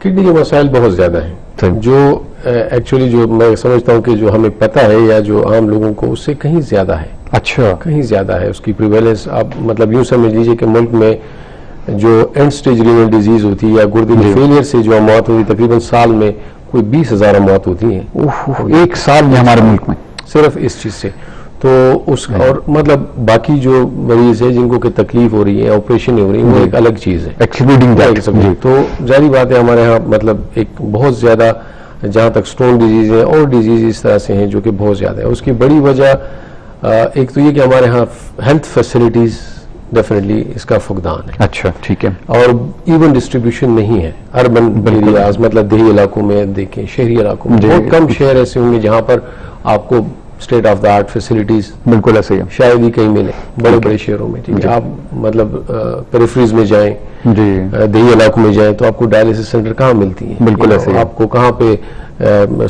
Kidney کے مسائل بہت زیادہ ہیں جو ایکچولی جو میں سمجھتا ہوں کہ جو ہمیں پتہ ہے یا جو عام لوگوں کو اس سے کہیں زیادہ ہے. اچھا, کہیں زیادہ ہے اس کی پریویلنس. آپ مطلب یوں سمجھ لیجئے کہ ملک میں جو اینڈ سٹیج رینل ڈیزیز ہوتی ہے یا گردے کے فیلئر سے جو موت ہوتی ہے تقریباً سال میں کوئی 20,000 موت ہوتی ہیں ایک سال میں ہمارے ملک میں صرف اس چیز سے. تو اس اور مطلب باقی جو مریض ہے جن کو کہ تکلیف ہو رہی ہے آپریشن ہو رہی ہے وہ ایک الگ چیز ہے ایکسکلوڈنگ. تو ظاہری بات ہے ہمارے ہاں مطلب ایک بہت زیادہ جہاں تک سٹون ڈیزیز ہے اور ڈیزیز اس طرح سے ہیں جو کہ بہت زیادہ ہے. اس کی بڑی وجہ ایک تو یہ کہ ہمارے ہاں ہیلتھ فیسلٹیز ڈیفینیٹلی اس کا فقدان ہے. اچھا ٹھیک ہے. اور ایون ڈسٹریبیوشن نہیں ہے اربن ایریاز مطلب دیہی علاقوں میں دیکھیں شہری علاقوں میں بہت کم شہر ایسے ہوں گے جہاں پر آپ کو state of the art facilities بالکل ایسے ہی شاید ہی کہیں ملے بڑے بڑے شہروں میں. ٹھیک ہے, آپ مطلب پیریفریز میں جائیں دیہی علاقوں میں جائیں تو آپ کو ڈائلسس سینٹر کہاں ملتی ہیں. بالکل ایسے آپ کو کہاں پہ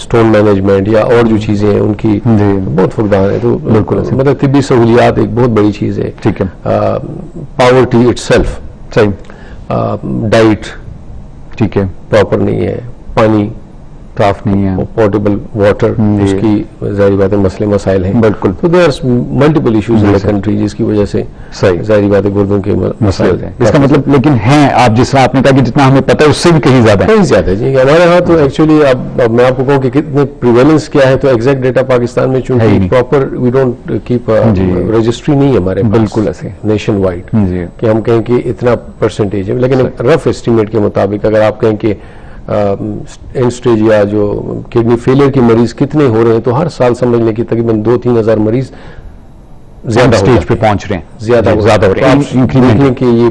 سٹون مینجمنٹ یا اور جو چیزیں ہیں ان کی بہت فقدان ہے. تو بالکل مطلب طبی سہولیات ایک بہت بڑی چیز ہے. ٹھیک ہے. پاورٹی اٹ سیلف صحیح. ڈائٹ ٹھیک ہے پراپر نہیں ہے, پانی صاف نہیں ہے, پورٹیبل واٹر اس کی ظاہری بات ہے مسئلے مسائل ہیں. بالکل. تو there are multiple issues in country جس کی وجہ سے صحیح ظاہری بات ہے گردوں کے مسائل ہیں. اس کا مطلب لیکن ہیں آپ جس طرح آپ نے کہا کہ جتنا ہمیں پتہ ہے اس سے بھی کہیں زیادہ ہے جی. ہمارے ہاں تو ایکچولی اب میں آپ کو کہوں کہ کتنے پریویلنس کیا ہے تو ایگزیکٹ ڈیٹا پاکستان میں چونکہ proper we don't keep registry نہیں ہے ہمارے بالکل ایسے نیشن وائڈ کہ ہم کہیں کہ اتنا پرسنٹیج ہے. لیکن رف اسٹیمیٹ کے مطابق اگر آپ کہیں کہ اینڈ سٹیج یا جو کڈنی فیلئر کے مریض کتنے ہو رہے ہیں تو ہر سال سمجھ لیں کہ تقریباً 2-3 ہزار مریض زیادہ سٹیج پہ پہنچ رہے ہیں. زیادہ ہو رہے ہیں کہ یہ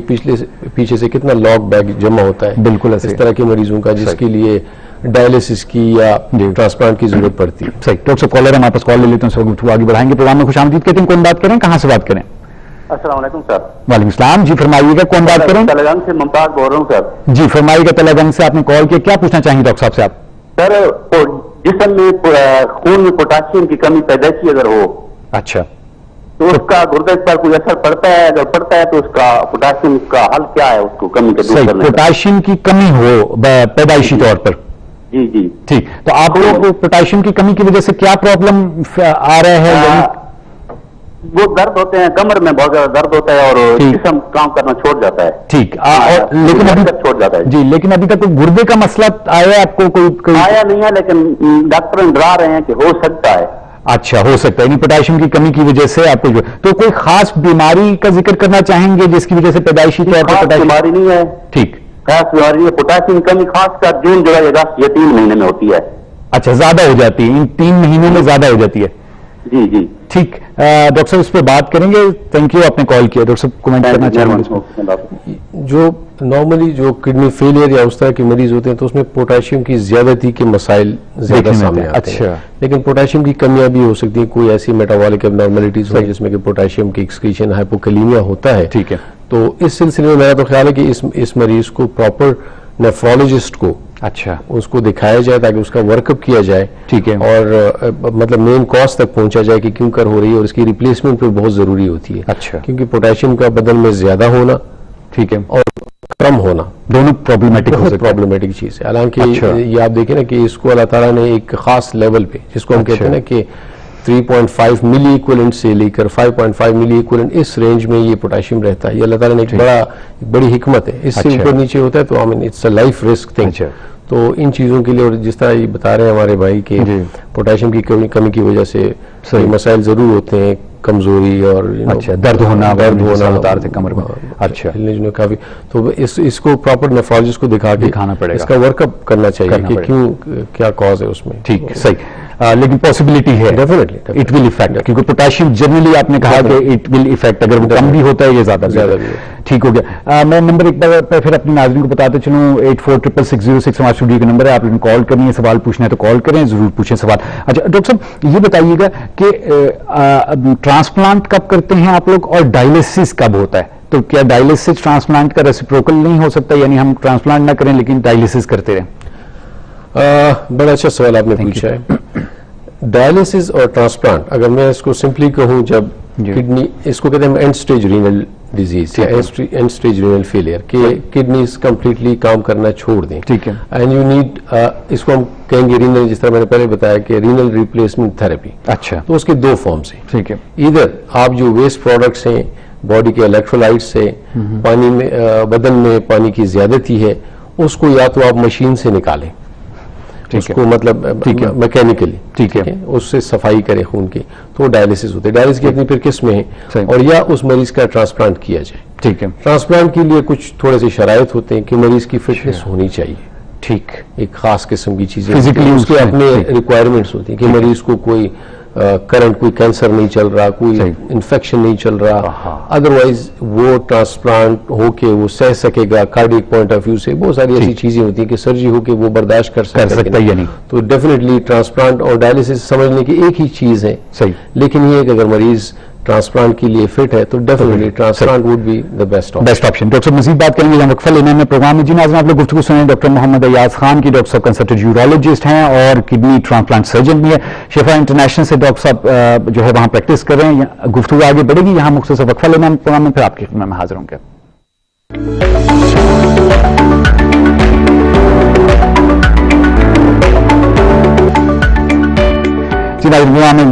پیچھے سے کتنا لاگ بیگ جمع ہوتا ہے بالکل اس طرح کے مریضوں کا جس کے لیے ڈائلسس کی یا ٹرانسپلانٹ کی ضرورت پڑتی ہے. صحیح. ڈاکٹر صاحب کالر ہمارے پاس کال لے لیتے ہیں آگے بڑھائیں گے. پروگرام میں خوش آمدید کہتے ہیں. کون بات کریں, کہاں سے بات کریں؟ السلام علیکم سر. وعلیکم السلام. جی فرمائیے گا, کون بات کریں؟ تلنگانہ سے ممتاز بول رہا ہوں سر. جی فرمائیے گا. تلنگانہ سے آپ نے کال کیا, کیا پوچھنا چاہیں گے ڈاکٹر صاحب سے آپ؟ سر جسم میں خون میں پوٹاشیم کی کمی پیدائشی اگر ہو اچھا تو اس کا گردے پر کوئی اثر پڑتا ہے؟ اگر پڑتا ہے تو اس کا پوٹاشیم کا حل کیا ہے اس کو کمی کے دور کرنے کا؟ پوٹاشیم کی کمی ہو پیدائشی طور پر. جی جی ٹھیک. تو آپ لوگوں کو پوٹاشیم کی کمی کی وجہ سے کیا پرابلم آ رہا ہے؟ وہ درد ہوتے ہیں کمر میں, بہت زیادہ درد ہوتا ہے اور جسم کام کرنا چھوڑ جاتا ہے. ٹھیک. لیکن ابھی تک چھوڑ جاتا ہے جی. لیکن ابھی تک کوئی گردے کا مسئلہ آیا آپ کو؟ کوئی آیا نہیں ہے لیکن ڈاکٹر ڈرا رہے ہیں کہ ہو سکتا ہے. اچھا ہو سکتا ہے. یعنی پوٹاشیم کی کمی کی وجہ سے آپ کو تو کوئی خاص بیماری کا ذکر کرنا چاہیں گے جس کی وجہ سے پیدائشی طور پر بیماری نہیں ہے. ٹھیک. خاص بیماری ہے. پوٹاشیم کمی خاص کر جون جولائی اگست یہ 3 مہینے میں ہوتی ہے. اچھا زیادہ ہو جاتی ہے, ان 3 مہینوں میں زیادہ ہو جاتی ہے. جی جی ٹھیک. ڈاکٹر صاحب اس پہ بات کریں گے. تھینک یو آپ نے کال کیا. ڈاکٹر صاحب کمنٹ کرنا چاہیں؟ جو نارملی جو کڈنی فیلئر یا اس طرح کے مریض ہوتے ہیں تو اس میں پوٹاشیم کی زیادتی کے مسائل زیادہ سامنے آتے ہیں. لیکن پوٹاشیم کی کمیاں بھی ہو سکتی ہیں. کوئی ایسی میٹابولک ابنارملٹیز ہوتی ہیں جس میں کہ پوٹاشیم کی ایکسکریشن ہائپوکلیمیا ہوتا ہے. ٹھیک ہے. تو اس سلسلے میں میرا تو خیال ہے کہ اس مریض کو پراپر نیفرولوجسٹ کو اچھا اس کو دکھایا جائے تاکہ اس کا ورک اپ کیا جائے. ٹھیک ہے. اور مطلب مین کاز تک پہنچا جائے کہ کیوں کر ہو رہی ہے اور اس کی ریپلیسمنٹ پہ بہت ضروری ہوتی ہے. اچھا. کیونکہ پوٹاشیم کا بدن میں زیادہ ہونا ٹھیک ہے اور کم ہونا دونوں پرابلمیٹک چیز ہے. حالانکہ یہ آپ دیکھیں نا کہ اس کو اللہ تعالیٰ نے ایک خاص لیول پہ جس کو ہم کہتے ہیں نا کہ 3.5 ملی ایکویلنٹ سے لے کر 5.5 ملی ایکویلنٹ اس رینج میں یہ پوٹاشیم رہتا ہے. یہ اللہ تعالیٰ نے ایک بڑی حکمت ہے. اس سے اوپر نیچے ہوتا ہے تو it's a life risk thing. تو ان چیزوں کے لیے اور جس طرح یہ بتا رہے ہیں ہمارے بھائی کہ پوٹاشیم کی کمی کی وجہ سے مسائل ضرور ہوتے ہیں, کمزوری اور درد ہونا بتا تھے کمر میں. اچھا کافی. تو اس کو پراپر نیفرولوجسٹ کو دکھانا پڑے گا. اس کا ورک اپ کرنا چاہیے کہ کیوں کیا کاز ہے اس میں. ٹھیک صحیح. لیکن پاسبلٹی ہے ڈیفینیٹلی اٹ ول افیکٹ کیونکہ پوٹاشیم جنرلی آپ نے کہا کہ اٹ ول افیکٹ اگر وہ کم بھی ہوتا ہے یہ زیادہ بھی. ٹھیک ہو گیا. میں نمبر ایک بار پھر اپنے ناظرین کو بتاتے چلوں 846606 ہمارے اسٹوڈیو کا نمبر ہے. آپ نے کال کرنی ہے, سوال پوچھنا ہے تو کال کریں, ضرور پوچھیں سوال. اچھا ڈاکٹر صاحب یہ بتائیے گا کہ ٹرانسپلانٹ کب کرتے ہیں آپ لوگ اور ڈائلسس کب ہوتا ہے؟ تو کیا ڈائلسس ٹرانسپلانٹ کا ریسیپروکل نہیں ہو سکتا, یعنی ہم ٹرانسپلانٹ نہ کریں لیکن ڈائلسس کرتے رہیں؟ بڑا اچھا سوال آپ نے پوچھا ہے. ڈائلسس اور ٹرانسپلانٹ اگر میں اس کو سمپلی کہوں, جب کڈنی اس کو کہتے ہیں اینڈ سٹیج رینل ڈیزیز یا اینڈ اسٹیج رینل فیلئر کہ کڈنیز کمپلیٹلی کام کرنا چھوڑ دیں. ٹھیک ہے. اینڈ یو نیڈ اس کو ہم کہیں گے رینل, جس طرح میں نے پہلے بتایا کہ رینل ریپلیسمنٹ تھراپی. اچھا. تو اس کے دو فارمز ہیں. ٹھیک ہے. ادھر آپ جو ویسٹ پروڈکٹس ہیں باڈی کے الیکٹرولائٹ سے, پانی میں بدن میں پانی کی زیادتی ہے, اس کو یا تو آپ مشین سے نکالیں, اس کو مطلب میکینیکلی, ٹھیک ہے, اس سے صفائی کریں خون کی, تو ڈائلسس ہوتے ہیں. ڈائلسس کی اپنی پھر قسمیں ہیں, اور یا اس مریض کا ٹرانسپلانٹ کیا جائے. ٹھیک ہے. ٹرانسپلانٹ کے لیے کچھ تھوڑے سے شرائط ہوتے ہیں کہ مریض کی فٹنس ہونی چاہیے. ٹھیک. ایک خاص قسم کی چیزیں فزیکلی اس کے اپنے ریکوائرمنٹس ہوتی ہیں کہ مریض کو کوئی کرنٹ, کوئی کینسر نہیں چل رہا, کوئی انفیکشن نہیں چل رہا, ادروائز وہ ٹرانسپلانٹ ہو کے وہ سہ سکے گا کارڈیک پوائنٹ آف ویو سے. بہت ساری ایسی چیزیں ہوتی ہیں کہ سرجری ہو کے وہ برداشت کر سکتا ہے. تو ڈیفینیٹلی ٹرانسپلانٹ اور ڈائلسس سمجھنے کی ایک ہی چیز ہے, لیکن یہ کہ اگر مریض ٹرانسپلانٹ کے لیے فٹ ہے تو definitely transplant would be the best option. Doctor صاحب مزید بات کریں گے, وقفہ لینے میں پروگرام میں. جی ناظرین, آپ لوگ گفتگو سنیں ڈاکٹر محمد ایاز خان کی. ڈاکٹر صاحب کنسلٹنٹ یورولوجسٹ ہیں اور کڈنی ٹرانسپلانٹ سرجن بھی ہے. شفا انٹرنیشنل سے ڈاکٹر صاحب جو ہے وہاں پریکٹس کر رہے ہیں. گفتگو آگے بڑھے گی, یہاں مختصر وقفہ لینا پروگرام میں, پھر آپ کی خدمت میں حاضر ہوں گے.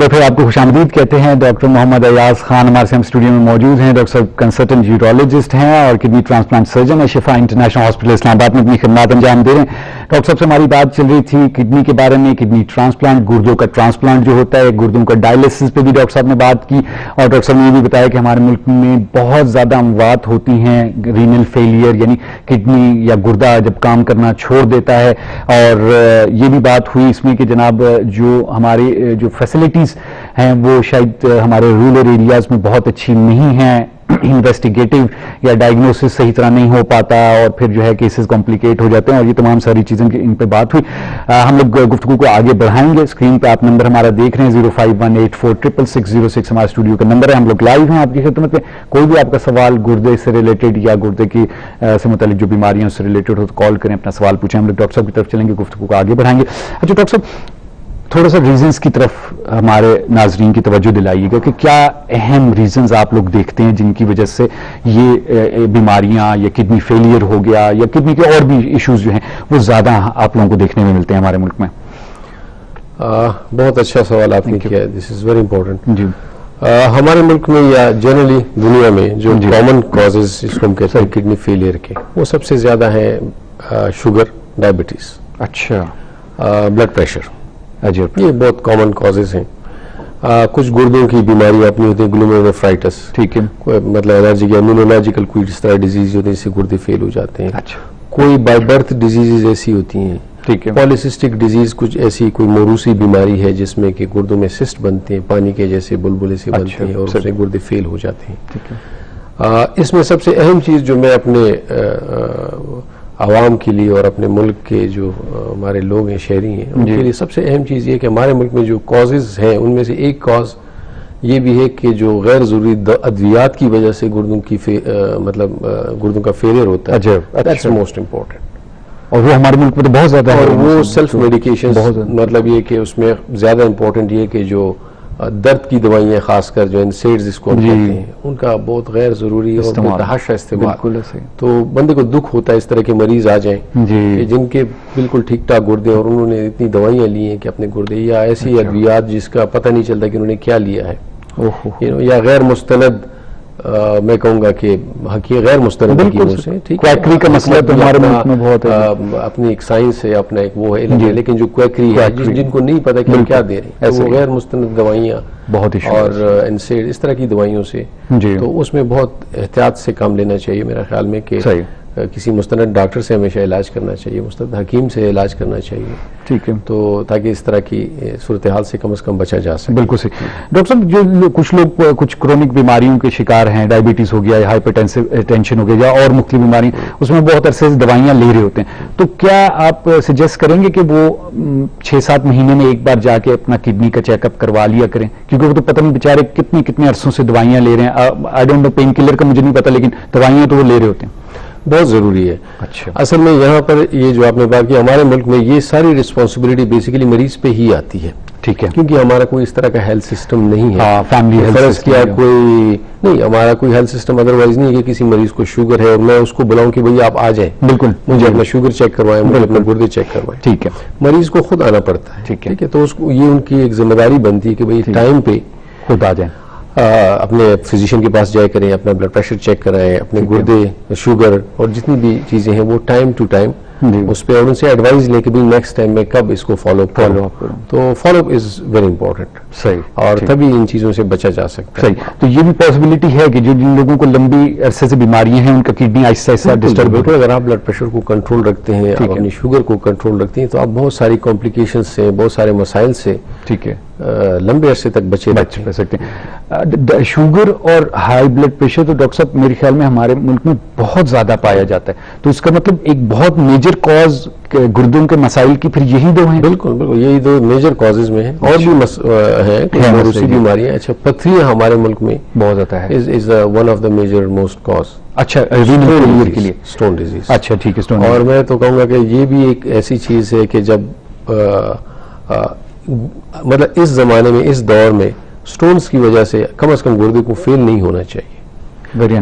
پھر آپ کو خوش آمدید کہتے ہیں. ڈاکٹر محمد ایاز خان ہمارے سے ہم اسٹوڈیو میں موجود ہیں. ڈاکٹر صاحب کنسلٹنٹ یورولوجسٹ ہیں اور کڈنی ٹرانسپلانٹ سرجن ہے. شفا انٹرنیشنل ہاسپٹل اسلام آباد میں اپنی خدمات انجام دے رہے ہیں. ڈاکٹر صاحب سے ہماری بات چل رہی تھی کڈنی کے بارے میں, کڈنی ٹرانسپلانٹ, گردوں کا ٹرانسپلانٹ جو ہوتا ہے, گردوں کا ڈائلسس پہ بھی ڈاکٹر صاحب نے بات کی. اور ڈاکٹر صاحب نے یہ بھی بتایا کہ ہمارے ملک میں بہت زیادہ اموات ہوتی ہیں رینل فیلئر, یعنی کڈنی یا گردہ جب کام کرنا چھوڑ دیتا ہے. اور یہ بھی بات ہوئی اس میں کہ جناب جو ہماری جو فیسلٹیز ہیں وہ شاید ہمارے رورل ایریاز میں بہت اچھی نہیں ہیں, انویسٹیگیٹو یا ڈائگنوسس صحیح طرح نہیں ہو پاتا, اور پھر جو ہے کیسز کمپلیکیٹ ہو جاتے ہیں, اور یہ تمام ساری چیزیں ان پہ بات ہوئی. ہم لوگ گفتگو کو آگے بڑھائیں گے. اسکرین پہ آپ نمبر ہمارا دیکھ رہے ہیں 0518466606 ہمارا اسٹوڈیو کا نمبر ہے. ہم لوگ لائیو ہیں آپ کی خدمت میں. کوئی بھی آپ کا سوال گردے سے ریلیٹڈ یا گردے کی سے متعلق جو بیماریاں سے ریلیٹڈ ہو تو کال کریں, اپنا سوال پوچھیں. ہم لوگ ڈاکٹر صاحب کی طرف چلیں گے, گفتگو کو آگے بڑھائیں گے. اچھا ڈاکٹر صاحب, تھوڑا سا ریزنز کی طرف ہمارے ناظرین کی توجہ دلائیے گا کہ کیا اہم ریزنز آپ لوگ دیکھتے ہیں جن کی وجہ سے یہ بیماریاں یا کڈنی فیلئر ہو گیا یا کڈنی کے اور بھی ایشوز جو ہیں وہ زیادہ آپ لوگوں کو دیکھنے میں ملتے ہیں ہمارے ملک میں. بہت اچھا سوال آپ نے کیا, دس از ویری امپورٹنٹ. جی, ہمارے ملک میں یا جنرلی دنیا میں جو کامن کازز جس کو ہم کہتے ہیں کڈنی فیلئر کے, وہ سب سے زیادہ ہیں شوگر, ڈائبٹیز, اچھا, بلڈ پریشر. یہ بہت کامن کازز ہیں. کچھ گردوں کی بیماریاں اپنی ہوتی ہیں, گلومیرولونیفرائٹس, ٹھیک ہے, مطلب الرجی یا امیونولوجیکل کوئی اس طرح ڈیزیز ہوتی ہے, اس سے گردے فیل ہو جاتے ہیں. اچھا. کوئی بائی برتھ ڈیزیز ایسی ہوتی ہیں, ٹھیک ہے, پالیسسٹک ڈیزیز کچھ ایسی کوئی موروثی بیماری ہے جس میں کہ گردوں میں سسٹ بنتے ہیں, پانی کے جیسے بلبلے سے بنتے ہیں, اور اس سے گردے فیل ہو جاتے ہیں. ٹھیک ہے. اس میں سب سے اہم چیز جو میں اپنے عوام کے لیے اور اپنے ملک کے جو ہمارے لوگ ہیں, شہری ہیں, ان کے لیے سب سے اہم چیز یہ کہ ہمارے ملک میں جو کازز ہیں ان میں سے ایک کاز یہ بھی ہے کہ جو غیر ضروری ادویات کی وجہ سے گردوں کی مطلب گردوں کا فیلئر ہوتا ہے, دیٹس موسٹ امپورٹنٹ. اور وہ ہمارے ملک میں تو بہت زیادہ ہے. اور وہ سیلف میڈیکیشن, مطلب یہ کہ اس میں زیادہ امپورٹنٹ یہ کہ جو درد کی دوائیاں, خاص کر جو انسیڈز اس کو کہتے ہیں, ان کا بہت غیر ضروری اور متحاشا استعمال. تو بندے کو دکھ ہوتا ہے اس طرح کے مریض آ جائیں کہ جن کے بالکل ٹھیک ٹھاک گردے اور انہوں نے اتنی دوائیاں لی ہیں کہ اپنے گردے, یا ایسی ادویات جس کا پتہ نہیں چلتا کہ انہوں نے کیا لیا ہے, یا غیر مستند, میں کہوں گا کہ حقیقت غیر مستند حکیموں سے. کویکری کا مسئلہ تو ہمارے ملک میں بہت ہے, اپنی ایک سائنس ہے, اپنا ایک وہ ہے, لیکن جو کویکری ہے جن کو نہیں پتا کہ ہم کیا دے رہے ہیں, وہ غیر مستند دوائیاں بہت اور انسیڈ اس طرح کی دوائیوں سے, تو اس میں بہت احتیاط سے کام لینا چاہیے میرا خیال میں کہ کسی مستند ڈاکٹر سے ہمیشہ علاج کرنا چاہیے, مستند حکیم سے علاج کرنا چاہیے. ٹھیک ہے, تو تاکہ اس طرح کی صورتحال سے کم از کم بچا جا سکے. بالکل صحیح. ڈاکٹر صاحب, جو کچھ لوگ کچھ کرونک بیماریوں کے شکار ہیں, ڈائبٹیز ہو گیا یا ہائپر ٹینشن ہو گیا یا اور مختلف بیماری, اس میں بہت عرصے سے دوائیاں لے رہے ہوتے ہیں, تو کیا آپ سجیسٹ کریں گے کہ وہ 6-7 مہینے میں ایک بار جا کے اپنا کڈنی کا چیک اپ کروا لیا کریں, کیونکہ وہ تو پتہ نہیں بیچارے کتنے عرصوں سے دوائیاں لے رہے ہیں. I don't know pain killer کا مجھے نہیں پتا, لیکن دوائیاں تو وہ لے رہے ہوتے ہیں. بہت ضروری ہے. اچھا, اصل میں یہاں پر یہ جو آپ نے بات کی, ہمارے ملک میں یہ ساری رسپانسبلٹی بیسیکلی مریض پہ ہی آتی ہے. ٹھیک ہے. کیونکہ ہمارا کوئی اس طرح کا ہیلتھ سسٹم نہیں ہے. فیملی فرض کیا کوئی نہیں، ہمارا کوئی ہیلتھ سسٹم ادروائز نہیں ہے کہ کسی مریض کو شوگر ہے اور میں اس کو بلاؤں کہ بھئی آپ آ جائیں، بالکل مجھے اپنا شوگر چیک کروائیں، مجھے اپنے گردے چیک کروائیں. ٹھیک ہے. مریض کو خود آنا پڑتا ہے. ٹھیک ہے. تو اس کو یہ ان کی ایک ذمہ داری بنتی ہے کہ بھئی ٹائم پہ خود آ جائیں، اپنے فزیشین کے پاس جائے کریں، اپنا بلڈ پریشر چیک کرائیں، اپنے گردے، شوگر اور جتنی بھی چیزیں ہیں وہ ٹائم ٹو ٹائم اس پہ، اور ان سے ایڈوائز لیں کہ بھی نیکسٹ ٹائم میں کب اس کو فالو اپ کروں. تو follow up is very important. صحیح. اور تبھی ان چیزوں سے بچا جا سکتا ہے. صحیح. تو یہ بھی پاسبلٹی ہے کہ جو جن لوگوں کو لمبی عرصے سے بیماریاں ہیں ان کا کڈنی آہستہ آہستہ ڈسٹرب. بالکل. اگر آپ بلڈ پریشر کو کنٹرول رکھتے ہیں، آپ اپنی شوگر کو کنٹرول رکھتے ہیں، تو آپ بہت ساری کمپلیکیشن سے، بہت سارے مسائل سے ٹھیک ہے لمبے عرصے تک بچ سکتے ہیں. شوگر اور ہائی بلڈ پریشر تو ڈاکٹر صاحب میرے خیال میں ہمارے ملک میں بہت زیادہ پایا جاتا ہے، تو اس کا مطلب ایک بہت میجر کاز گردوں کے مسائل کی پھر یہی دو ہیں. بالکل بالکل، یہی دو میجر کازز میں ہیں. اور بھی ہیں موروثی بیماریاں. اچھا، پتھریاں ہمارے ملک میں بہت زیادہ ہے. Is one of the major most cause. اچھا، رینل کے لیے اسٹون ڈیزیز. اچھا ٹھیک ہے. اور میں تو کہوں گا کہ یہ بھی ایک ایسی چیز ہے کہ جب مطلب اس زمانے میں، اس دور میں سٹونز کی وجہ سے کم از کم گردے کو فیل نہیں ہونا چاہیے.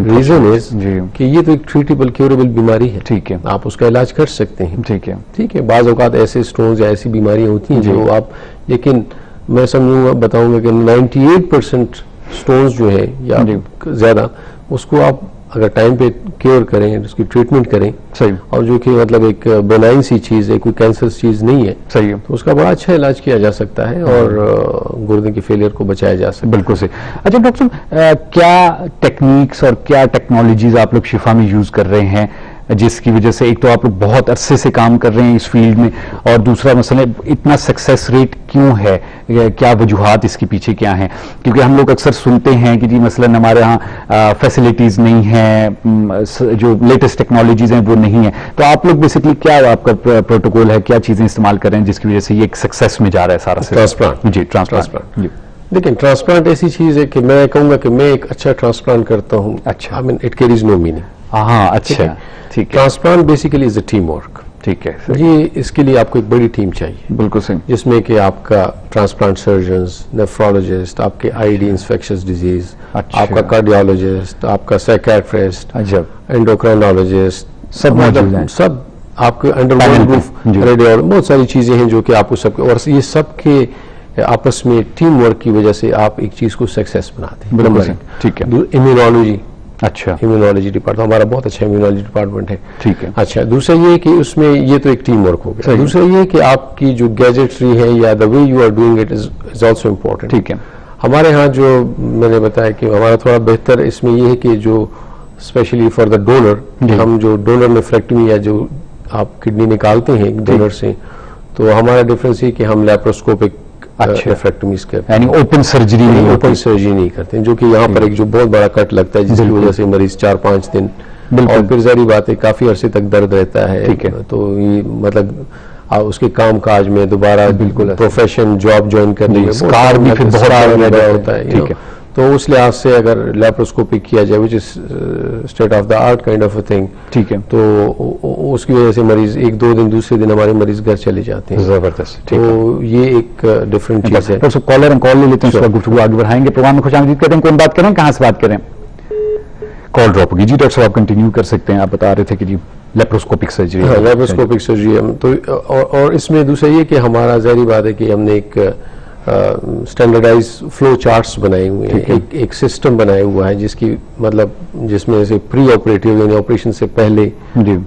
ریزن از کہ یہ تو ایک ٹریٹیبل کیوریبل بیماری ہے. ٹھیک ہے. آپ اس کا علاج کر سکتے ہیں. ٹھیک ہے. ٹھیک ہے. بعض اوقات ایسے سٹونز یا ایسی بیماریاں ہوتی ہیں جو آپ، لیکن میں سمجھوں گا، بتاؤں گا کہ 98% سٹونز جو ہے یا زیادہ، اس کو آپ اگر ٹائم پہ کیئر کریں، اس کی ٹریٹمنٹ کریں، صحیح، اور جو کہ مطلب ایک بینائن سی چیز ہے، کوئی کینسرس چیز نہیں ہے، صحیح، تو اس کا بڑا اچھا علاج کیا جا سکتا ہے اور گردے کے فیلئر کو بچایا جا سکتا ہے. بالکل صحیح. اچھا ڈاکٹر صاحب، کیا ٹیکنیکس اور کیا ٹیکنالوجیز آپ لوگ شفا میں یوز کر رہے ہیں جس کی وجہ سے ایک تو آپ لوگ بہت عرصے سے کام کر رہے ہیں اس فیلڈ میں، اور دوسرا مسئلہ اتنا سکسیس ریٹ کیوں ہے؟ کیا وجوہات اس کے پیچھے کیا ہیں؟ کیونکہ ہم لوگ اکثر سنتے ہیں کہ جی مثلاً ہمارے ہاں فیسلٹیز نہیں ہیں، جو لیٹسٹ ٹیکنالوجیز ہیں وہ نہیں ہیں. تو آپ لوگ بیسکلی کیا آپ کا پروٹوکول ہے، کیا چیزیں استعمال کر رہے ہیں جس کی وجہ سے یہ ایک سکسیس میں جا رہا ہے سارا ٹرانسپلانٹ؟ جی ٹرانسپلانٹ. جی لیکن ٹرانسپلانٹ ایسی چیز ہے کہ میں کہوں گا کہ میں ایک اچھا ٹرانسپلانٹ کرتا ہوں. اچھا. I mean it carries no meaning. ہاں اچھا ٹھیک ہے. Transplant basically is a team work. ٹھیک ہے. یہ اس کے لیے آپ کو ایک بڑی ٹیم چاہیے. بالکل صحیح. جس میں کہ آپ کا ٹرانسپلانٹ سرجنز، نیفرولوجسٹ، آپ کے آئی ڈی انفیکشس ڈیزیز، آپ کا کارڈیالوجسٹ، آپ کا سائیکیٹرسٹ، اینڈوکرائنالوجسٹ، سب موجود ہیں. سب آپ کے انڈر ون روف، ریڈیولوجی، بہت ساری چیزیں ہیں جو کہ آپ کو سب، اور یہ سب کے آپس میں ٹیم ورک کی وجہ سے آپ ایک چیز کو سکسیس بناتے ہیں. بالکل ٹھیک ہے. امیونالوجی، اچھا امیونالوجی ڈپارٹمنٹ ہمارا بہت اچھا امیونالوجی ڈپارٹمنٹ ہے. ٹھیک ہے. اچھا، دوسرا یہ کہ اس میں یہ تو ایک ٹیم ورک ہو گیا. دوسرا یہ کہ آپ کی جو گیجٹری ہے یا the way you are doing it is also important. ٹھیک ہے. ہمارے ہاں جو میں نے بتایا کہ ہمارا تھوڑا بہتر اس میں یہ ہے کہ جو اسپیشلی فار دا ڈونر، ہم جو ڈونر نیفریکٹمی یا جو آپ کڈنی نکالتے ہیں ڈونر سے، تو ہمارا ڈفرینس یہ کہ ہم لیپروسکوپک نیفریکٹمیز کرتے ہیں، یعنی اوپن سرجری نہیں کرتے ہیں، جو کہ یہاں پر ایک جو بہت بڑا کٹ لگتا ہے جس کی وجہ سے مریض 4-5 دن، اور پھر ظاہری بات ہے کافی عرصے تک درد رہتا ہے. تو یہ مطلب اس کے کام کاج میں دوبارہ بالکل پروفیشن جاب جوائن کرنے میں سکار بھی پھر بہت ہوتا ہے. تو اس لحاظ سے اگر لیپروسکوپی کیا جائے which is state of the art kind of a thing, ٹھیک ہے، تو اس کی وجہ سے مریض 1-2 دن، دوسرے دن ہمارے مریض گھر چلے جاتے ہیں. زبردست. تو یہ ایک ڈفرینٹ چیز ہے. کالر کال لے لیتے ہیں، اس کا گفتگو آگے بڑھائیں گے. پروگرام میں خوش آمدید کہتے ہیں. کون بات کریں، کہاں سے بات کریں؟ کال ڈراپ ہوگی. جی ڈاکٹر صاحب آپ کنٹینیو کر سکتے ہیں. آپ بتا رہے تھے کہ جی لیپروسکوپک سرجری. لیپروسکوپک سرجری تو، اور اس میں دوسرا یہ کہ ہمارا ظاہری بات ہے کہ ہم نے ایک اسٹینڈرڈائز فلو چارٹس بنائے ہوئے ہیں، ایک سسٹم بنایا ہوا ہے جس کی مطلب جس میں سے پری آپریٹیو یعنی آپریشن سے پہلے،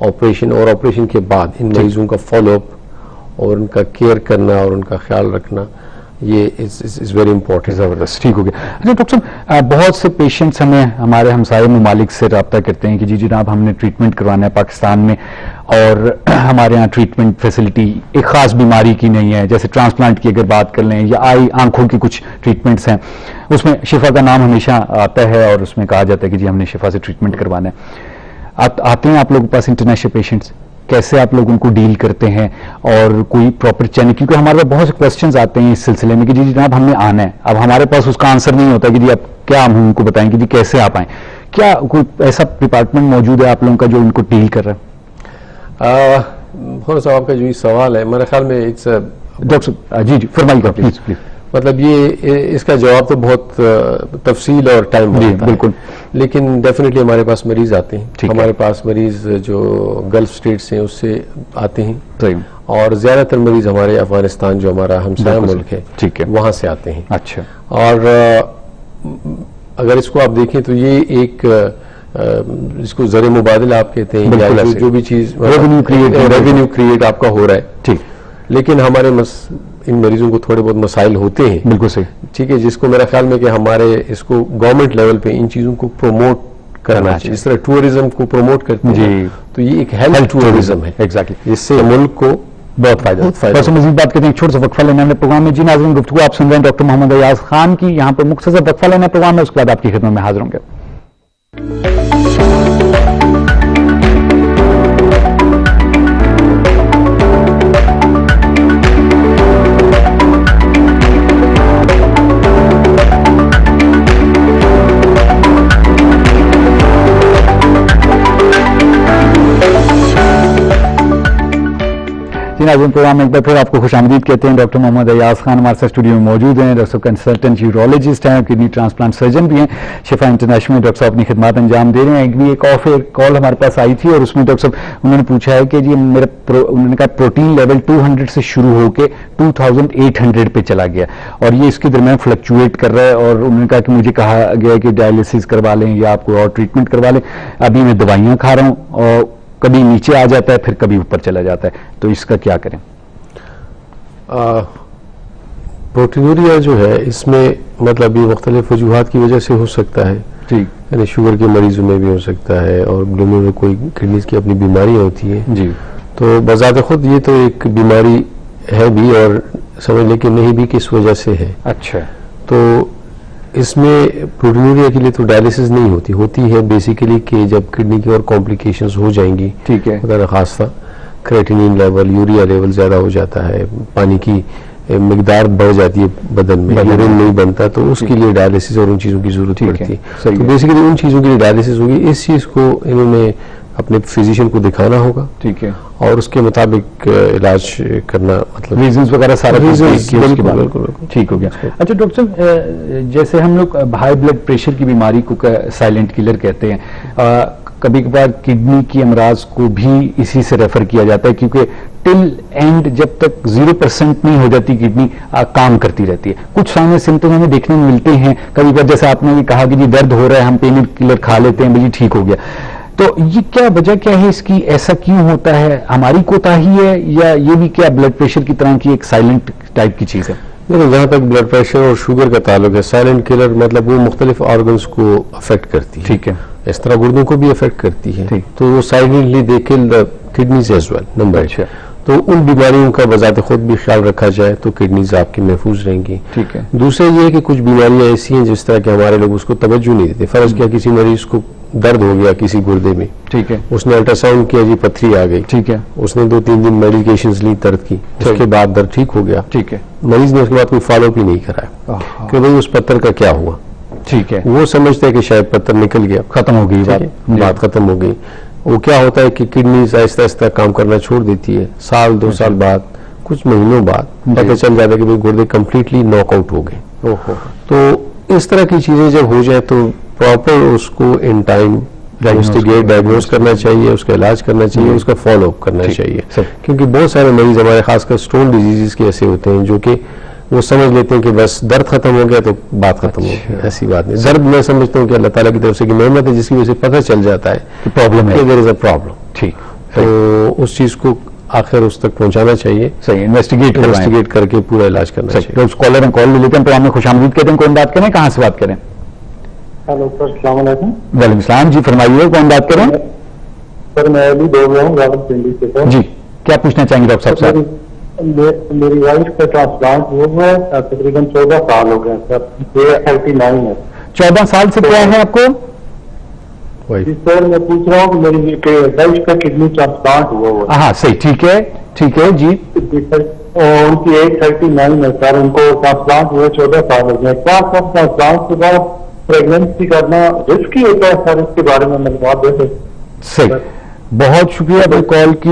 آپریشن اور آپریشن کے بعد ان مریضوں کا فالو اپ اور ان کا کیئر کرنا اور ان کا خیال رکھنا، یہ از ویری امپورٹنٹ. زبردست. ٹھیک ہو گیا. اچھا ڈاکٹر صاحب، بہت سے پیشنٹس ہمیں ہمارے ہمسائے ممالک سے رابطہ کرتے ہیں کہ جی جناب ہم نے ٹریٹمنٹ کروانا ہے پاکستان میں، اور ہمارے یہاں ٹریٹمنٹ فیسلٹی ایک خاص بیماری کی نہیں ہے، جیسے ٹرانسپلانٹ کی اگر بات کر لیں یا آنکھوں کی کچھ ٹریٹمنٹس ہیں، اس میں شفا کا نام ہمیشہ آتا ہے اور اس میں کہا جاتا ہے کہ جی ہم نے شفا سے ٹریٹمنٹ کروانا ہے. آتے ہیں آپ لوگوں کے پاس انٹرنیشنل پیشنٹس، کیسے آپ لوگ ان کو ڈیل کرتے ہیں اور کوئی پراپر چینل؟ کیونکہ ہمارے پاس بہت سے کوشچنز آتے ہیں اس سلسلے میں کہ جی جناب ہم نے آنا ہے، اب ہمارے پاس اس کا آنسر نہیں ہوتا کہ جی اب کیا ہم ان کو بتائیں کہ جی کیسے آپ آئیں. کیا کوئی ایسا ڈپارٹمنٹ موجود ہے آپ لوگوں کا جو ان کو ڈیل کر رہا ہے؟ تھوڑا سا آپ کا جو یہ سوال ہے میرے خیال میں ڈاکٹر صاحب جی جی فرمائیے پلیز پلیز. مطلب یہ اس کا جواب تو بہت تفصیل اور ٹائم بالکل, لیکن ڈیفینیٹلی ہمارے پاس مریض آتے ہیں, ہمارے پاس مریض جو گلف اسٹیٹس ہیں اس سے آتے ہیں, اور زیادہ تر مریض ہمارے افغانستان جو ہمارا ہمسایہ ملک ہے وہاں سے آتے ہیں. اچھا, اور اگر اس کو آپ دیکھیں تو یہ ایک اس کو زر مبادلہ آپ کہتے ہیں, جو بھی چیز ریونیو کریٹ آپ کا ہو رہا ہے, ٹھیک, لیکن ہمارے ان مریضوں کو تھوڑے بہت مسائل ہوتے ہیں. بالکل صحیح, ٹھیک ہے, جس کو میرا خیال میں کہ ہمارے اس کو گورنمنٹ لیول پہ ان چیزوں کو پروموٹ کرنا چاہیے. جس طرح ٹورزم کو پروموٹ کرتے ہیں تو یہ اییک ہیلتھ ٹورزم ہے ایگزیکٹلی, جس سے ملک کو بہت فائدہ. بس مزید بات کرتے ہیں چھوٹا سا وقفہ لینا ہے پروگرام میں. جی ناظرین, گفتگو آپ سن رہے ہیں ڈاکٹر محمد ایاز خان کی. یہاں پر مختصر وقفہ لینا ہے پروگرام میں, اس کے بعد آپ کی خدمت میں حاضر ہوں گے. ناظرین, پروگرام میں ایک بار پھر آپ کو خوش آمدید کہتے ہیں. ڈاکٹر محمد ایاز خان ہمارے ساتھ اسٹوڈیو میں موجود ہیں. ڈاکٹر صاحب کنسلٹنٹ یورولوجسٹ ہیں, کڈنی ٹرانسپلانٹ سرجن بھی ہیں. شفا انٹرنیشنل میں ڈاکٹر صاحب اپنی خدمات انجام دے رہے ہیں. ایک اور کال ہمارے پاس آئی تھی اور اس میں ڈاکٹر صاحب انہوں نے پوچھا ہے کہ جی انہوں نے کہا پروٹین لیول 200 سے شروع ہو کے 2800 پہ چلا گیا اور یہ اس کے درمیان فلکچویٹ کر رہا ہے, اور انہوں نے کہا کہ مجھے کہا گیا کہ ڈائلسس کروا لیں یا آپ کو اور ٹریٹمنٹ کروا لیں. ابھی میں دوائیاں کھا رہا ہوں اور کبھی نیچے آ جاتا ہے پھر کبھی اوپر چلا جاتا ہے, تو اس کا کیا کریں؟ پروٹینوریا جو ہے اس میں مطلب یہ مختلف وجوہات کی وجہ سے ہو سکتا ہے, یعنی شوگر کے مریضوں میں بھی ہو سکتا ہے, اور گلومے میں کوئی کڈنیز کی اپنی بیماریاں ہوتی ہیں جی, تو بذات خود یہ تو ایک بیماری ہے بھی اور سمجھ لیں کہ نہیں بھی کس وجہ سے ہے. اچھا, تو اس میں پروٹینوریا کے لیے تو ڈائلسس نہیں ہوتی ہے بیسیکلی کہ جب کڈنی کی اور کمپلیکیشنز ہو جائیں گی, ٹھیک ہے, خدا نخواستہ کریٹینین لیول, یوریا لیول زیادہ ہو جاتا ہے, پانی کی مقدار بڑھ جاتی ہے بدن میں, یورین نہیں بنتا, تو اس کے لیے ڈائلسس اور ان چیزوں کی ضرورت پڑتی ہے. تو بیسیکلی ان چیزوں کے لیے ڈائلسس ہوگی. اس چیز کو انہوں نے اپنے فزیشین کو دکھانا ہوگا, ٹھیک ہے, اور اس کے مطابق علاج کرنا, مطلب ریزنز وغیرہ سارا ٹھیک ہو گیا. اچھا ڈاکٹر صاحب, جیسے ہم لوگ ہائی بلڈ پریشر کی بیماری کو سائلنٹ کلر کہتے ہیں, کبھی کبھار کڈنی کی امراض کو بھی اسی سے ریفر کیا جاتا ہے, کیونکہ ٹل اینڈ جب تک 0% نہیں ہو جاتی کڈنی کام کرتی رہتی ہے. کچھ سامنے سمپٹم ہمیں دیکھنے میں ملتے ہیں کبھی کبھار, جیسے آپ نے بھی کہا کہ جی درد ہو رہا ہے, ہم پین کلر کھا لیتے ہیں, بھائی ٹھیک ہو گیا. تو یہ کیا وجہ کیا ہے اس کی, ایسا کیوں ہوتا ہے؟ ہماری کوتاہی ہے یا یہ بھی کیا بلڈ پریشر کی طرح کی ایک سائلنٹ ٹائپ کی چیز ہے؟ جہاں تک بلڈ پریشر اور شوگر کا تعلق ہے, سائلنٹ کلر مطلب وہ مختلف آرگنز کو افیکٹ کرتی ہے, ٹھیک ہے, اس طرح گردوں کو بھی افیکٹ کرتی ہے, تو وہ سائلنٹلی دے کل دی کڈنیز ایز ویل. نمبر 1, تو ان بیماریوں کا بذات خود بھی خیال رکھا جائے تو کڈنیز آپ کی محفوظ رہیں گی. ٹھیک ہے. دوسرا یہ ہے کہ کچھ بیماریاں ایسی ہیں جس طرح کہ ہمارے لوگ اس کو توجہ نہیں دیتے. فرض کیا کسی مریض کو درد ہو گیا کسی گردے میں, ٹھیک ہے, اس نے الٹرا ساؤنڈ کیا, جی پتھری آ گئی, ٹھیک ہے, اس نے 2-3 دن میڈیکیشنز لی درد کی, اس کے بعد درد ٹھیک ہو گیا, ٹھیک ہے, مریض نے اس کے بعد کوئی فالو اپ ہی نہیں کرایا کہ بھائی اس پتھر کا کیا ہوا, ٹھیک ہے, وہ سمجھتا ہے کہ شاید پتھر نکل گیا, ختم ہو گئی بات ختم ہو گئی. وہ کیا ہوتا ہے کہ کڈنیز آہستہ آہستہ کام کرنا چھوڑ دیتی ہے, 1-2 سال بعد, کچھ مہینوں بعد پتہ چل جاتا ہے کہ بھائی گردے کمپلیٹلی ناک آؤٹ ہو گئے. تو اس طرح کی چیزیں جب ہو جائیں تو پراپر اس کو ان ٹائم ڈائگنوز کرنا چاہیے, اس کا علاج کرنا چاہیے, اس کا فالو اپ کرنا چاہیے, کیونکہ بہت سارے مریض ہمارے خاص کر اسٹون ڈیزیز کے ایسے ہوتے ہیں جو کہ وہ سمجھ لیتے ہیں کہ بس درد ختم ہو گیا تو بات ختم ہو گئی. ایسی بات نہیں, درد میں سمجھتا ہوں کہ اللہ تعالیٰ کی طرف سے ایک نعمت ہے جس کی وجہ سے پتہ چل جاتا ہے کہ پرابلم ہے, دیر از اے پرابلم. ٹھیک, تو اس چیز کو آخر اس تک پہنچانا چاہیے, صحیح انویسٹیگیٹ کر کے پورا علاج کرنا چاہیے. کالر ہیں, کال لے لیتے ہیں, پروگرام میں خوش آمدید کہتے ہیں. کون بات کریں, کہاں سے بات کریں؟ ہیلو سر, السلام علیکم. وعلیکم السلام, جی فرمائیے, کون بات کریں؟ سر میں علی بول رہا ہوں راولپنڈی سے. جی کیا پوچھنا چاہیں گے ڈاکٹر صاحب سے؟ میری وائف کا ٹرانسپلانٹ ہوا ہے, تقریباً 14 سال ہو گئے سر, 39 ہے. 14 سال سے کیا ہے آپ کو؟ جی سر میں پوچھ رہا ہوں کہ میری وائف کا کڈنی ٹرانسپلانٹ ہوا. ہاں صحیح, ٹھیک ہے, ٹھیک ہے جی. اور ان کی ایج 39 ہے سر, ان کو ٹرانسپلانٹ ہوئے 14 سال ہو گئے. کیا سر ٹرانسپلانٹ کے بعد پریگنینسی کرنا رسکی ہوتا ہے سر؟ اس کے بارے میں معلومات دے دیں. صحیح, بہت شکریہ آپ نے کال کی.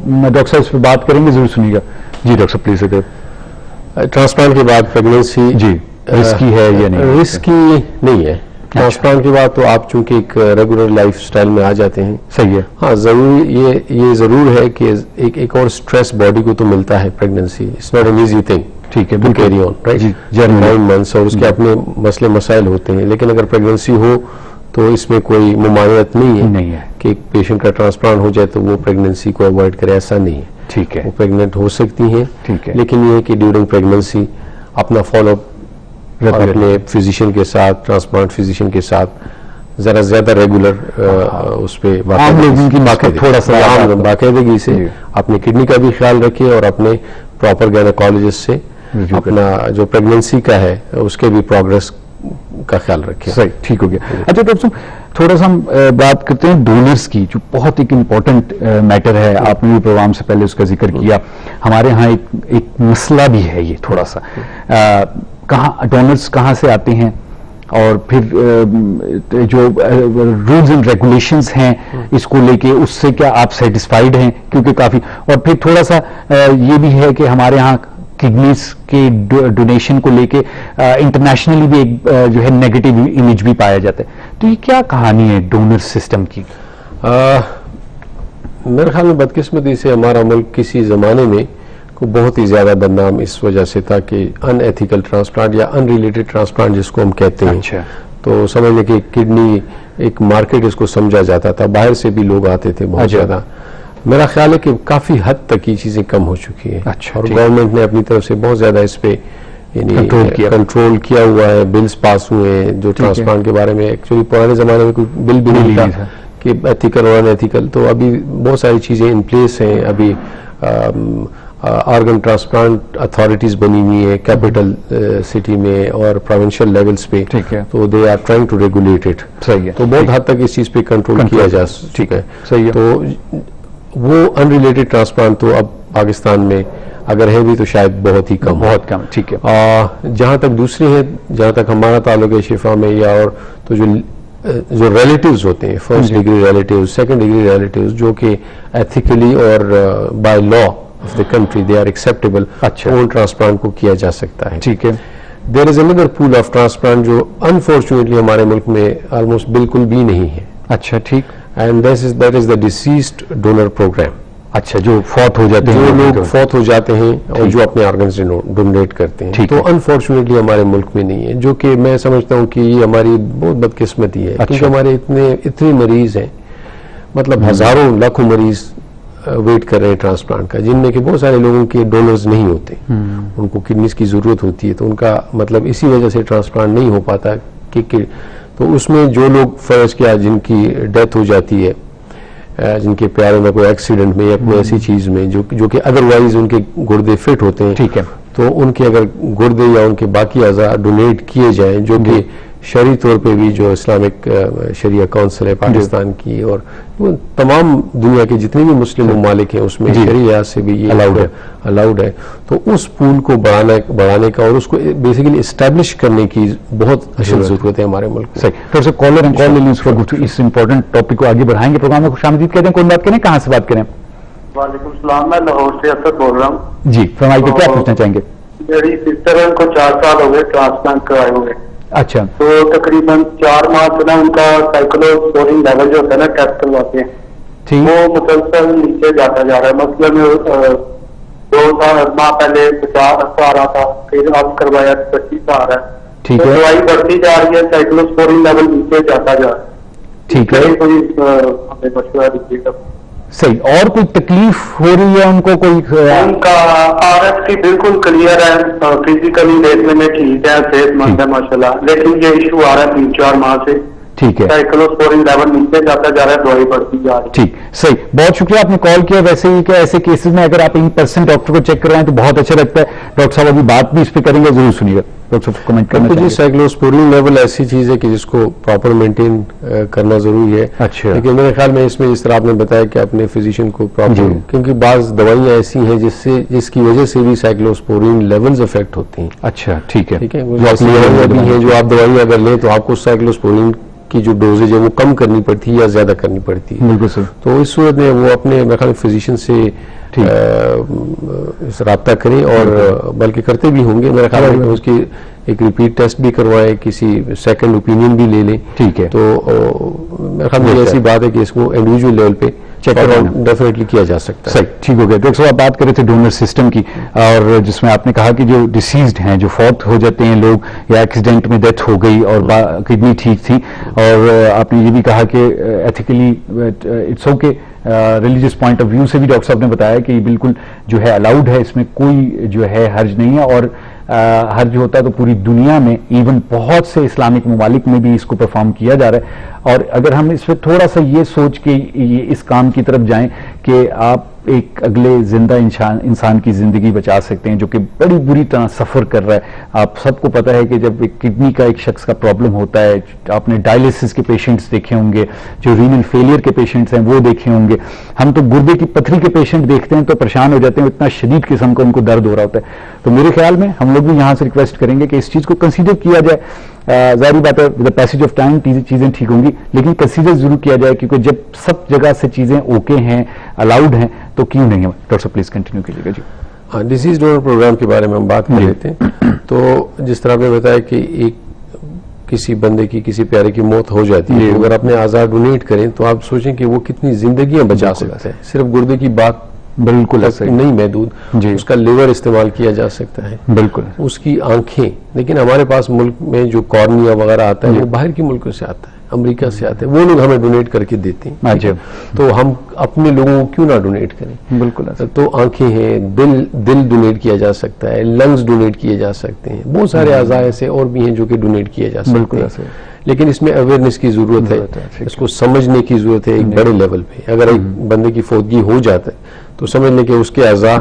میں ڈاکٹر صاحب اس پہ بات کریں گے, ضرور سنیے گا. جی ڈاکٹر صاحب پلیز اگر ٹرانسپلانٹ کے بعد پریگنینسی جی رسکی ہے یا نہیں؟ رسکی نہیں ہے. ٹرانسپلانٹ کے بعد تو آپ چونکہ ایک ریگولر لائف سٹائل میں آ جاتے ہیں. صحیح ہے. ہاں ضروری یہ ضرور ہے کہ ایک اور سٹریس باڈی کو تو ملتا ہے pregnancy. It's not an easy thing. ٹھیک ہے. کیری آن رائٹ 9 months اور اس کے اپنے مسئلے مسائل ہوتے ہیں. لیکن اگر پریگنینسی ہو تو اس میں کوئی ممانعت نہیں ہے کہ ایک پیشنٹ کا ٹرانسپلانٹ ہو جائے تو وہ پریگنینسی کو اوائڈ کرے. ایسا نہیں ہے. ٹھیک ہے. وہ پریگننٹ ہو سکتی ہیں. ٹھیک ہے. لیکن یہ ہے کہ ڈیورنگ پریگنینسی اپنا فالو اپ اپنے فزیشین کے ساتھ, ٹرانسپلانٹ فزیشین کے ساتھ ذرا زیادہ ریگولر اس پہ تھوڑا سا باقاعدگی سے اپنی کڈنی کا بھی خیال رکھے اور اپنے پراپر گائنیکالوجسٹ سے اپنا جو پریگنینسی کا ہے اس کے بھی پروگرس کا خیال رکھے. صحیح. ٹھیک ہو گیا. اچھا ڈاکٹر صاحب تھوڑا سا ہم بات کرتے ہیں ڈونرز کی, جو بہت ایک امپورٹنٹ میٹر ہے. آپ نے بھی پروگرام سے پہلے اس کا ذکر کیا. ہمارے ہاں ایک مسئلہ بھی ہے یہ تھوڑا سا, ڈونرز کہاں سے آتے ہیں اور پھر جو رولز اینڈ ریگولیشنز ہیں اس کو لے کے اس سے کیا آپ سیٹسفائیڈ ہیں؟ کیونکہ کافی, اور پھر تھوڑا سا یہ بھی ہے کہ ہمارے ہاں کڈنیز کے ڈونیشن کو لے کے انٹرنیشنلی بھی ایک جو ہے نیگیٹو امیج بھی پایا جاتا ہے. تو یہ کیا کہانی ہے ڈونر سسٹم کی؟ میرے خیال میں بدقسمتی سے ہمارا ملک کسی زمانے میں کو بہت ہی زیادہ بدنام اس وجہ سے تھا کہ ان ایتھیکل ٹرانسپلانٹ یا ان ریلیٹڈ ٹرانسپلانٹ جس کو ہم کہتے ہیں. اچھا. تو سمجھ لیں کہ کڈنی ایک مارکیٹ اس کو سمجھا جاتا تھا. باہر سے بھی لوگ آتے تھے بہت زیادہ. میرا خیال ہے کہ کافی حد تک یہ چیزیں کم ہو چکی ہیں. اچھا. اور گورنمنٹ نے اپنی طرف سے بہت زیادہ اس پہ کنٹرول کیا ہوا ہے. بلز پاس ہوئے ہیں جو ٹرانسپلانٹ کے بارے میں. ایکچولی پرانے زمانے میں کوئی بل بھی نہیں تھا کہ ایتھیکل اور ان ایتھیکل. تو ابھی بہت ساری چیزیں ان پلیس ہیں. ابھی آرگن ٹرانسپلانٹ اتھارٹیز بنی ہوئی ہے کیپٹل سٹی میں اور پروونشل لیولز پہ. تو they are trying to regulate it. صحیح ہے. تو بہت حد تک اس چیز پہ کنٹرول کیا جا چکا ہے. صحیح ہے. تو وہ ان ریلیٹڈ ٹرانسپلانٹ تو اب پاکستان میں اگر ہے بھی تو شاید بہت ہی کم. بہت کم. ٹھیک ہے. جہاں تک دوسری ہے, جہاں تک ہمارا تعلق ہے شفا میں یا اور تو جو ریلیٹیوز ہوتے ہیں, first degree relatives, second degree relatives, جو کہ ایتھیکلی اور by law of the country they are acceptable, ان ٹرانسپلانٹ کو کیا جا سکتا ہے. ٹھیک ہے. دیر از اندر پول آف ٹرانسپلانٹ جو انفارچونیٹلی ہمارے ملک میں آلموسٹ بالکل بھی نہیں ہے. اچھا. ٹھیک. And that is the deceased donor program. اچھا. جو فوت ہو جاتے ہیں, جو لوگ فوت ہو جاتے ہیں اور جو اپنے آرگنز ڈونیٹ کرتے ہیں, تو انفارچونیٹلی ہمارے ملک میں نہیں ہے. جو کہ میں سمجھتا ہوں کہ یہ ہماری بہت بدقسمتی ہے. کیونکہ ہمارے اتنے مریض ہیں, مطلب ہزاروں لاکھوں مریض ویٹ کر رہے ہیں ٹرانسپلانٹ کا, جن میں کہ بہت سارے لوگوں کے ڈونرز نہیں ہوتے. ان کو کڈنیز کی ضرورت ہوتی ہے, تو ان کا مطلب اسی وجہ سے ٹرانسپلانٹ نہیں ہو پاتا کہ تو اس میں جو لوگ فرض کیا جن کی ڈیتھ ہو جاتی ہے, جن کے پیاروں میں کوئی ایکسیڈنٹ میں یا کوئی ایسی چیز میں جو کہ ادروائز ان کے گردے فٹ ہوتے ہیں, ٹھیک ہے, تو ان کے اگر گردے یا ان کے باقی اعضاء ڈونیٹ کیے جائیں, جو کہ شرعی طور پہ بھی جو اسلامک شریعہ کونسل ہے پاکستان کی اور تمام دنیا کے جتنے بھی مسلم ممالک ہیں اس میں شریعہ سے بھی یہ الاؤڈ ہے. تو اس پول کو بڑھانے کا اور اس کو بیسیکلی اسٹیبلش کرنے کی بہت اشد ضرورت ہے ہمارے ملک میں. ڈاکٹر صاحب کالر اینڈ کال لیں اس امپورٹنٹ ٹاپک کو آگے بڑھائیں گے. پروگرام میں خوش آمدید کہتے ہیں. کون بات کریں, کہاں سے بات کریں؟ وعلیکم السلام, میں لاہور سے اسد بول رہا ہوں. جی فرمائیے, کیا پوچھنا چاہیں گے؟ میری سسٹر ہے, ان کو 4 سال ہو گئے ٹرانسپلانٹ کرائے ہوئے. اچھا. تو تقریباً 4 ماہ سے نا ان کا سائیکلوسپورین لیول جو ہوتا ہے نا ٹیسٹ کرواتے ہیں, وہ مسلسل نیچے جاتا جا رہا ہے. مثلاً 2 ماہ پہلے 50 آ رہا تھا, پھر اب کروایا 25 آ رہا ہے. ٹھیک ہے. دوائی بڑھتی جا رہی ہے, سائیکلوسپورین لیول نیچے جاتا جا رہا ہے. ٹھیک ہے. کوئی ہمیں مشورہ دیجیے گا. صحیح. اور کوئی تکلیف ہو رہی ہے ان کو؟ کوئی ان کا آر ایف کی بالکل کلیئر ہے, فزیکلی دیکھنے میں ٹھیک ہے, صحت مند ہے ماشاءاللہ, لیکن یہ ایشو آ رہا ہے 3-4 ماہ سے. ٹھیک ہے. سائیکلوسپورین لیول نیچے جاتا جا رہا ہے, دوائی بڑھتی جا رہی ہے. ٹھیک. صحیح. بہت شکریہ آپ نے کال کیا. ویسے ہی کہ ایسے کیسز میں اگر آپ ان پرسن ڈاکٹر کو چیک کروائیں تو بہت اچھا لگتا ہے. ڈاکٹر صاحب ابھی بات بھی اس پہ کریں گے, ضرور سنیے گا. ڈاکٹر صاحب کمنٹ کرنا چاہیں گے؟ سائیکلوسپورین لیول ایسی چیز ہے کہ جس کو پراپر مینٹین کرنا ضروری ہے. اچھا. لیکن میرے خیال میں اس میں جس طرح آپ نے بتایا کہ اپنے فزیشین کو پراپر, کیونکہ بعض دوائیاں ایسی ہیں جس کی وجہ سے بھی سائیکلوسپورین لیولز افیکٹ ہوتی ہیں. اچھا. ٹھیک ہے. ٹھیک ہے. بھی ہیں جو آپ دوائیاں اگر لیں تو آپ کو سائیکلوسپورین کی جو ڈوزیج ہے وہ کم کرنی پڑتی ہے یا زیادہ کرنی پڑتی ہے. بالکل سر. تو اس صورت میں وہ اپنے میرے خیال فزیشین سے رابطہ کریں اور بلکہ کرتے بھی ہوں گے میرا خیال ہے کہ اس کی ایک ریپیٹ ٹیسٹ بھی کروائیں, کسی سیکنڈ اوپینین بھی لے لیں. ٹھیک ہے, تو میرا خیال میں ایسی بات ہے کہ اس کو انڈیویجول لیول پہ ڈیفینیٹلی کیا جا سکتا ہے. صحیح, ٹھیک ہو گیا. ڈاکٹر صاحب آپ بات کر رہے تھے ڈونر سسٹم کی, اور جس میں آپ نے کہا کہ جو ڈیسیزڈ ہیں, جو فوت ہو جاتے ہیں لوگ یا ایکسیڈنٹ میں ڈیتھ ہو گئی اور کڈنی ٹھیک تھی, اور آپ نے یہ بھی کہا کہ ethically it's okay, religious point of view سے بھی ڈاکٹر صاحب نے بتایا کہ یہ بالکل جو ہے الاؤڈ ہے, اس میں کوئی جو ہے حرج نہیں ہے. اور حرج ہوتا ہے تو پوری دنیا میں ایون بہت سے اسلامک ممالک میں بھی اس کو پرفارم کیا جا رہا ہے. اور اگر ہم اس پہ تھوڑا سا یہ سوچ کے اس کام کی طرف جائیں کہ آپ ایک اگلے زندہ انسان کی زندگی بچا سکتے ہیں جو کہ بڑی بری طرح سفر کر رہا ہے. آپ سب کو پتہ ہے کہ جب ایک کڈنی کا ایک شخص کا پرابلم ہوتا ہے, آپ نے ڈائلیسس کے پیشنٹس دیکھے ہوں گے, جو رینل فیلئر کے پیشنٹس ہیں وہ دیکھے ہوں گے, ہم تو گردے کی پتھری کے پیشنٹ دیکھتے ہیں تو پریشان ہو جاتے ہیں, اتنا شدید قسم کا ان کو درد ہو رہا ہوتا ہے. تو میرے خیال میں ہم لوگ بھی یہاں سے ریکویسٹ کریں گے کہ اس چیز کو کنسیڈر کیا جائے. ظاہری بات ہے ود پیسج آف ٹائم چیزیں ٹھیک ہوں گی, لیکن کنسیڈر ضرور کیا جائے, کیونکہ جب سب جگہ سے چیزیں اوکے ہیں, الاؤڈ ہیں, تو کیوں نہیں ہے. ڈاکٹر صاحب پلیز کنٹینیو کیجیے گا. جی ہاں, ڈیزیز ڈونر پروگرام کے بارے میں ہم بات کر لیتے ہیں. تو جس طرح آپ نے بتایا کہ ایک کسی بندے کی, کسی پیارے کی موت ہو جاتی ہے, اگر اپنے اعضاء ڈونیٹ کریں تو آپ سوچیں کہ وہ کتنی زندگیاں بچا سکتا ہے. صرف گردے کی بات بالکل نہیں محدود, اس کا لیور استعمال کیا جا سکتا ہے, بالکل اس کی آنکھیں. لیکن ہمارے پاس ملک میں جو کارنیا وغیرہ آتا ہے وہ باہر کے ملکوں سے آتا ہے, امریکہ سے آتے ہیں, وہ لوگ ہمیں ڈونیٹ کر کے دیتے ہیں. تو ہم اپنے لوگوں کو کیوں نہ ڈونیٹ کریں. بالکل. تو آنکھیں ہیں, دل ڈونیٹ کیا جا سکتا ہے, لنگز ڈونیٹ کیے جا سکتے ہیں, بہت سارے اعضاء ایسے اور بھی ہیں جو کہ ڈونیٹ کیے جا سکتے ہیں. لیکن اس میں اویئرنیس کی ضرورت ہے, اس کو سمجھنے کی ضرورت ہے ایک بڑے لیول پہ. اگر ایک بندے کی فوتگی ہو جاتا ہے تو سمجھ لیں کہ اس کے اعضاء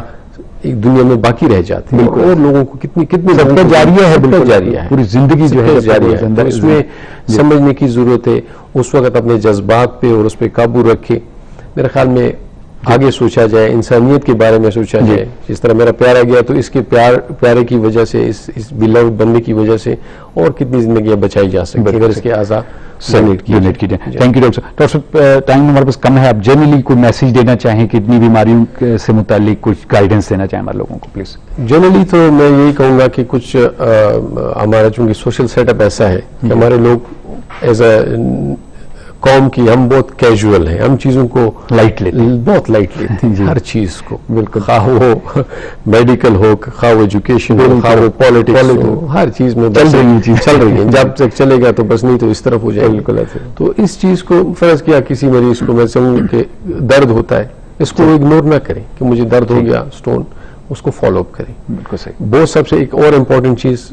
ایک دنیا میں باقی رہ جاتے ہیں, اور لوگوں کو کتنی جاریہ ہے, بالکل جاریہ ہے, پوری زندگی جو ہے جاریہ ہے. اس میں سمجھنے کی ضرورت ہے. اس وقت اپنے جذبات پہ اور اس پہ قابو رکھے. میرے خیال میں آگے سوچا جائے, انسانیت کے بارے میں سوچا جائے. جس طرح میرا پیارا گیا تو اس کے پیارے کی وجہ سے, اس بیلوڈ بندے کی وجہ سے اور کتنی زندگیاں بچائی جا سکتی اگر اس کے اعضاء ڈونیٹ کیے جائیں. تھینک یو ڈاکٹر صاحب. ڈاکٹر صاحب ٹائم ہمارے پاس کم ہے, آپ جنرلی کوئی میسج دینا چاہیں کڈنی بیماریوں سے متعلق, کچھ گائیڈنس دینا چاہیں ہمارے لوگوں کو پلیز. جنرلی تو میں یہی کہوں گا کہ کچھ ہمارا چونکہ سوشل سیٹ اپ ایسا ہے کہ ہمارے لوگ ایز اے قوم کی ہم بہت کیجول ہیں, ہم چیزوں کو لائٹ لیتے ہیں, بہت لائٹ لیتے ہیں ہر چیز کو. بالکل, خواہ وہ میڈیکل ہو, خواہ وہ ایجوکیشن ہو, خواہ وہ پالیٹکس ہو, ہر چیز میں چل رہی ہے. جب تک چلے گا تو بس, نہیں تو اس طرف ہو جائے. بالکل. تو اس چیز کو فرض کیا کسی مریض کو میں سمجھوں کہ درد ہوتا ہے, اس کو اگنور نہ کریں کہ مجھے درد ہو گیا اسٹون, اس کو فالو اپ کریں. بالکل صحیح. بہت سب سے ایک اور امپورٹنٹ چیز,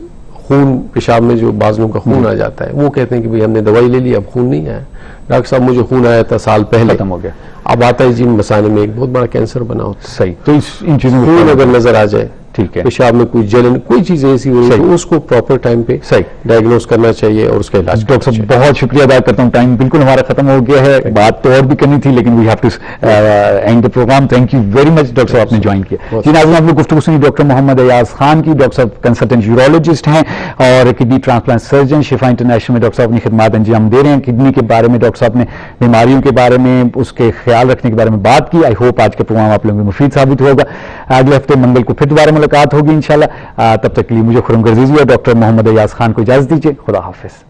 خون پیشاب میں جو بعض لوگوں کا خون آ جاتا ہے, وہ کہتے ہیں کہ بھئی ہم نے دوائی لے لی اب خون نہیں آیا. ڈاکٹر صاحب مجھے خون آیا تھا سال پہلے, ختم ہو گیا, اب آتا ہے جی مسانے میں ایک بہت بڑا کینسر بنا ہوتا ہے. صحیح. تو ان چیزوں خون اگر نظر آ جائے, ٹھیک ہے, پیشاب میں کوئی جلن, کوئی چیز ایسی ہو رہی ہے, اس کو پراپر ٹائم پہ صحیح ڈائگنوز کرنا چاہیے اور اس کا علاج. ڈاکٹر صاحب بہت شکریہ ادا کرتا ہوں, ٹائم بالکل ہمارا ختم ہو گیا ہے. بات تو اور بھی کرنی تھی لیکن we have to end the program. Thank you very much doctor صاحب, آپ نے جوائن کیا. جی ناظرین, آپ لوگ گفتگو سنی ڈاکٹر محمد ایاز خان کی. ڈاکٹر صاحب کنسلٹنٹ یورولوجسٹ ہیں اور کڈنی ٹرانسپلانٹ سرجن, شفا انٹرنیشنل میں ڈاکٹر صاحب اپنی خدمات انجام دے رہے ہیں. کڈنی کے بارے میں ڈاکٹر صاحب نے بیماریوں کے بارے میں, اس کے خیال رکھنے کے بارے میں بات کی. آئی ہوپ آج کا پروگرام آپ لوگوں کو مفید ثابت ہوگا. اگلے ہفتے منگل کو پھر دوبارہ ملاقات ہوگی انشاءاللہ. تب تک کے لیے مجھے خرم گرزیزی اور ڈاکٹر محمد ایاز خان کو اجازت دیجیے. خدا حافظ.